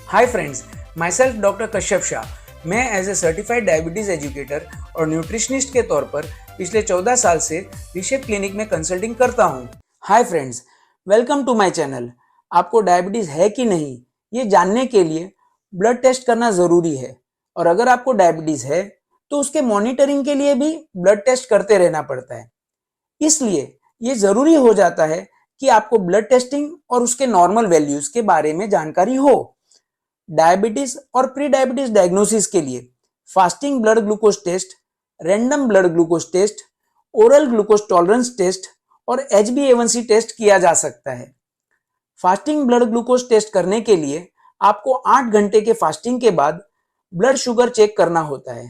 हाय friends, myself doctor Kashyap Shah. मैं as a certified diabetes educator और nutritionist के तौर पर पिछले 14 साल से रिशेप क्लिनिक में कंसल्टिंग करता हूँ। Hi friends, welcome to my channel. आपको डायबिटीज़ है कि नहीं, ये जानने के लिए ब्लड टेस्ट करना ज़रूरी है। और अगर आपको डायबिटीज़ है तो उसके मॉनिटरिंग के लिए भी ब्लड टेस्ट करते रहना पड़ता है। इसलिए ये ज़रूरी हो जाता है कि आपको ब्लड टेस्टिंग और उसके नॉर्मल वैल्यूज़ के बारे में जानकारी हो। डायबिटीज और प्री डायबिटीज डायग्नोसिस के लिए fasting blood glucose test, random blood glucose test, oral glucose tolerance test और HbA1c टेस्ट किया जा सकता है। फास्टिंग ब्लड ग्लूकोज टेस्ट करने के लिए आपको 8 घंटे के फास्टिंग के बाद ब्लड शुगर चेक करना होता है।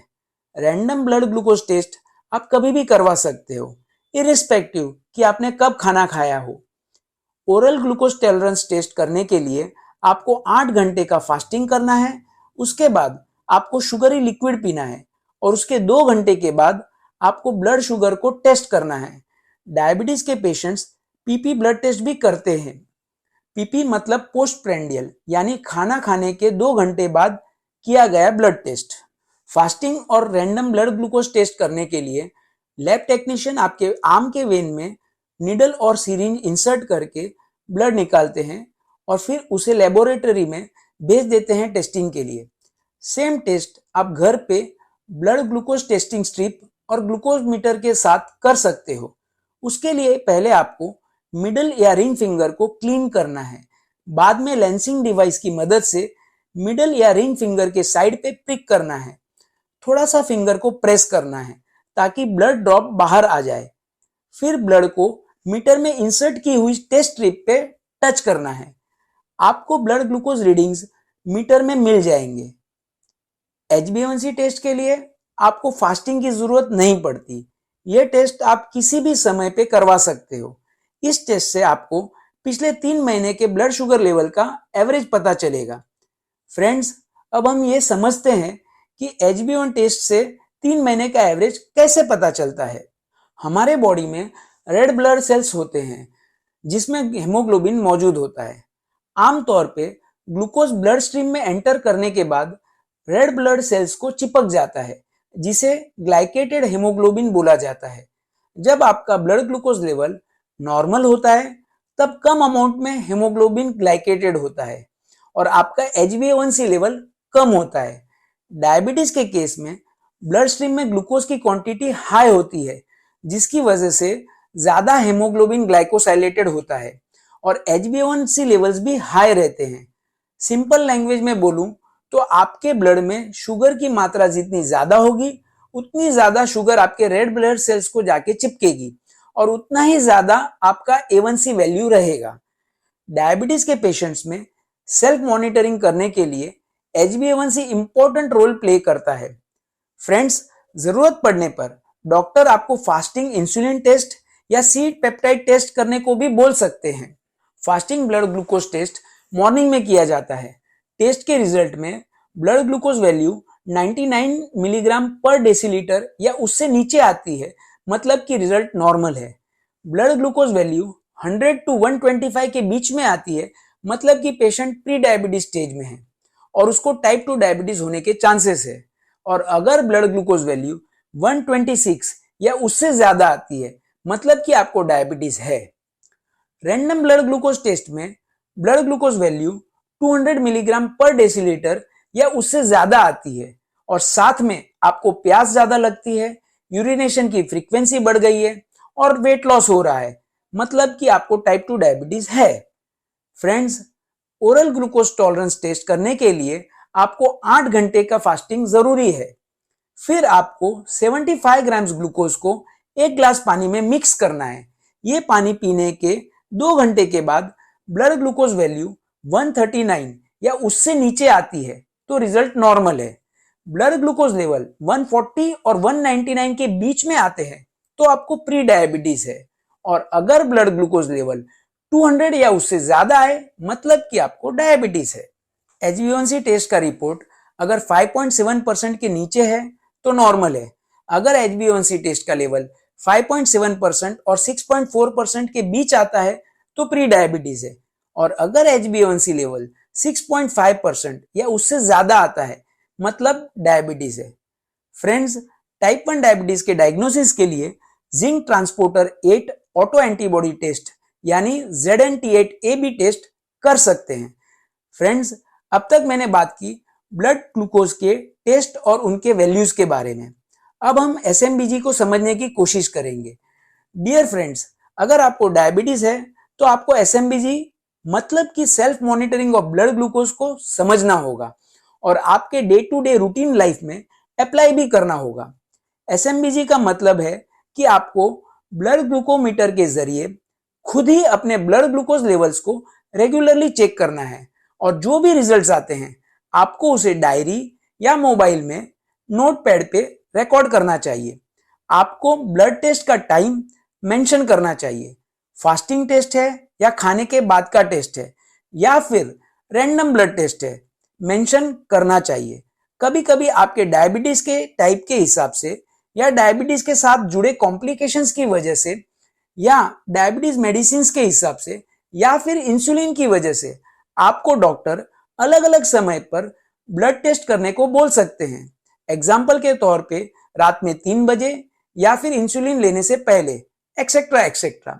रैंडम ब्लड ग्लूकोज टेस्ट आप कभी भी करवा सकते हो, इरिस्पेक्टिव कि आपने कब खाना खाया हो। ओरल ग्लूकोज टॉलरेंस टेस्ट करने के लिए आपको 8 घंटे का फास्टिंग करना है। उसके बाद आपको शुगरी लिक्विड पीना है और उसके 2 घंटे के बाद आपको ब्लड शुगर को टेस्ट करना है। डायबिटीज के पेशेंट्स पीपी ब्लड टेस्ट भी करते हैं। पीपी मतलब पोस्ट प्रेंडियल, यानी खाना खाने के 2 घंटे बाद किया गया ब्लड टेस्ट। फास्टिंग और रैंडम ब्लड ग्लूकोज टेस्ट करने के लिए लैब टेक्नीशियन आपके आर्म के वेन में निडल और सिरिंज इंसर्ट करके ब्लड निकालते हैं और फिर उसे लेबोरेटरी में भेज देते हैं टेस्टिंग के लिए। सेम टेस्ट आप घर पे ब्लड ग्लूकोज टेस्टिंग स्ट्रिप और ग्लूकोज मीटर के साथ कर सकते हो। उसके लिए पहले आपको मिडल या रिंग फिंगर को क्लीन करना है। बाद में लेंसिंग डिवाइस की मदद से मिडल या रिंग फिंगर के साइड पे प्रिक करना है। थोड़ा सा फिंगर को प्रेस करना है ताकि ब्लड ड्रॉप बाहर आ जाए। फिर ब्लड को मीटर में इंसर्ट की हुई टेस्ट स्ट्रिप पे टच करना है। आपको ब्लड ग्लूकोज रीडिंग्स मीटर में मिल जाएंगे। HbA1c टेस्ट के लिए आपको फास्टिंग की जरूरत नहीं पड़ती। यह टेस्ट आप किसी भी समय पे करवा सकते हो। इस टेस्ट से आपको पिछले 3 महीने के ब्लड शुगर लेवल का एवरेज पता चलेगा। फ्रेंड्स, अब हम ये समझते हैं कि HbA1 टेस्ट से 3 महीने का एवरेज कैसे पता चलता है। हमारे बॉडी में रेड ब्लड सेल्स होते हैं जिसमें हेमोग्लोबिन मौजूद होता है। आमतौर पे ग्लूकोज ब्लड स्ट्रीम में एंटर करने के बाद रेड ब्लड सेल्स को चिपक जाता है, जिसे ग्लाइकेटेड हेमोग्लोबिन बोला जाता है। जब आपका ब्लड ग्लूकोज लेवल नॉर्मल होता है तब कम अमाउंट में हेमोग्लोबिन ग्लाइकेटेड होता है और आपका HbA1c लेवल कम होता है। डायबिटीज के केस में ब्लड स्ट्रीम में ग्लूकोज की क्वांटिटी हाई होती है, जिसकी वजह से ज्यादा हेमोग्लोबिन ग्लाइकोसाइलेटेड होता है और HbA1c लेवल्स भी हाई रहते हैं। सिंपल लैंग्वेज में बोलूं तो आपके ब्लड में शुगर की मात्रा जितनी ज्यादा होगी उतनी ज्यादा शुगर आपके रेड ब्लड सेल्स को जाके चिपकेगी और उतना ही ज्यादा आपका A1c वैल्यू रहेगा। डायबिटीज के पेशेंट्स में सेल्फ मॉनिटरिंग करने के लिए HbA1c इंपॉर्टेंट रोल प्ले करता है। फ्रेंड्स, जरूरत पड़ने पर डॉक्टर आपको फास्टिंग इंसुलिन टेस्ट या सी पेप्टाइड टेस्ट करने को भी बोल सकते हैं। Fasting blood glucose test morning में किया जाता है। टेस्ट के रिजल्ट में ब्लड ग्लूकोज वैल्यू 99 मिलीग्राम पर डेसीलीटर या उससे नीचे आती है, मतलब कि रिजल्ट नॉर्मल है। ब्लड ग्लूकोज वैल्यू 100 to 125 के बीच में आती है, मतलब कि पेशेंट प्री डायबिटीज स्टेज में है और उसको टाइप 2 डायबिटीज होने के चांसेस है। और अगर ब्लड ग्लूकोज वैल्यू 126 या उससे ज्यादा आती है, मतलब कि आपको डायबिटीज है। रैंडम ब्लड ग्लूकोज टेस्ट में ब्लड ग्लूकोज वैल्यू 200 मिलीग्राम पर डेसीलीटर या उससे ज्यादा आती है और साथ में आपको प्यास ज्यादा लगती है, यूरिनेशन की फ्रीक्वेंसी बढ़ गई है और वेट लॉस हो रहा है, मतलब कि आपको टाइप 2 डायबिटीज है। Friends, oral glucose tolerance test करने के लिए आपको 8 घंटे का फास्टिंग जरूरी है। फिर आपको 75 ग्राम्स ग्लूकोज को 1 ग्लास पानी में मिक्स करना है। ये पानी पीने के 2 घंटे के बाद ब्लड ग्लूकोज वैल्यू 139 या उससे नीचे आती है तो रिजल्ट नॉर्मल है। ब्लड ग्लूकोज लेवल 140 और 199 के बीच में आते हैं तो आपको प्री डायबिटीज है और अगर ब्लड ग्लूकोज लेवल 200 या उससे ज्यादा आए, मतलब कि आपको डायबिटीज है। HbA1c टेस्ट का रिपोर्ट अगर 5.7% के नीचे है तो नॉर्मल है। अगर HbA1c टेस्ट का लेवल 5.7% और 6.4% के बीच आता है तो प्री डायबिटीज है और अगर HbA1c लेवल 6.5% या उससे ज्यादा आता है, मतलब डायबिटीज है। फ्रेंड्स, टाइप 1 डायबिटीज के डायग्नोसिस के लिए zinc transporter 8 auto antibody test यानी ZNT8AB टेस्ट कर सकते हैं। फ्रेंड्स, अब तक मैंने बात की ब्लड ग्लूकोज के टेस्ट और उनके वैल्यूज के बारे में। अब हम SMBG को समझने की कोशिश करेंगे। डियर फ्रेंड्स, अगर आपको डायबिटीज है तो आपको SMBG मतलब कि self monitoring of blood glucose को समझना होगा और आपके day to day routine life में अप्लाई भी करना होगा। SMBG का मतलब है कि आपको ब्लड ग्लूकोमीटर के जरिए खुद ही अपने ब्लड ग्लूकोज लेवल्स को रेगुलरली चेक करना है और जो भी रिजल्ट्स आते हैं आपको उसे डायरी या मोबाइल में नोटपैड पे रिकॉर्ड करना चाहिए। आपको ब्लड टेस्ट का टाइम मेंशन करना चाहिए। फास्टिंग टेस्ट है या खाने के बाद का टेस्ट है या फिर रैंडम ब्लड टेस्ट है, मेंशन करना चाहिए। कभी कभी आपके डायबिटीज के टाइप के हिसाब से या डायबिटीज के साथ जुड़े कॉम्प्लिकेशंस की वजह से या डायबिटीज मेडिसिन के हिसाब से या फिर इंसुलिन की वजह से आपको डॉक्टर अलग अलग समय पर ब्लड टेस्ट करने को बोल सकते हैं। एग्जाम्पल के तौर पे रात में 3 बजे या फिर इंसुलिन लेने से पहले, एक्सेट्रा एक्सेट्रा।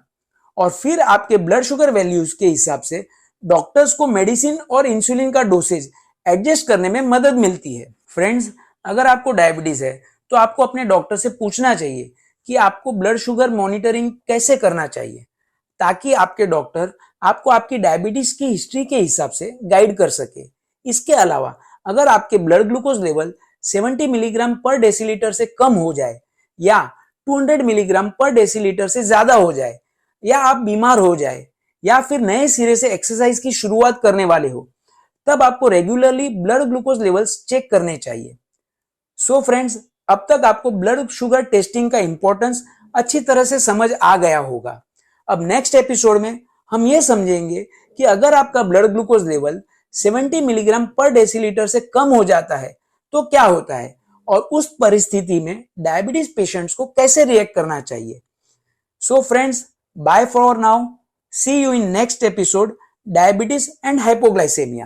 और फिर आपके ब्लड शुगर वैल्यूज के हिसाब से डॉक्टर्स को मेडिसिन और इंसुलिन का डोसेज एडजस्ट करने में मदद मिलती है। फ्रेंड्स, अगर आपको डायबिटीज है तो आपको अपने डॉक्टर से पूछना चाहिए कि आपको ब्लड शुगर मॉनिटरिंग कैसे करना चाहिए, ताकि आपके डॉक्टर आपको आपकी डायबिटीज की हिस्ट्री के हिसाब से गाइड कर सके। इसके अलावा अगर आपके ब्लड ग्लूकोज लेवल 70 मिलीग्राम पर डेसीलीटर से कम हो जाए या 200 मिलीग्राम पर डेसीलीटर से ज्यादा हो जाए या आप बीमार हो जाए या फिर नए सिरे से एक्सरसाइज की शुरुआत करने वाले हो, तब आपको regularly blood glucose levels check करने चाहिए। सो फ्रेंड्स, अब तक आपको ब्लड शुगर टेस्टिंग का इंपॉर्टेंस अच्छी तरह से समझ आ गया होगा। अब नेक्स्ट एपिसोड में हम ये समझेंगे कि अगर आपका ब्लड ग्लूकोज लेवल 70 मिलीग्राम पर डेसीलीटर से कम हो जाता है तो क्या होता है और उस परिस्थिति में डायबिटीज पेशेंट्स को कैसे रिएक्ट करना चाहिए। So friends, bye for now, see you in next episode, diabetes and hypoglycaemia.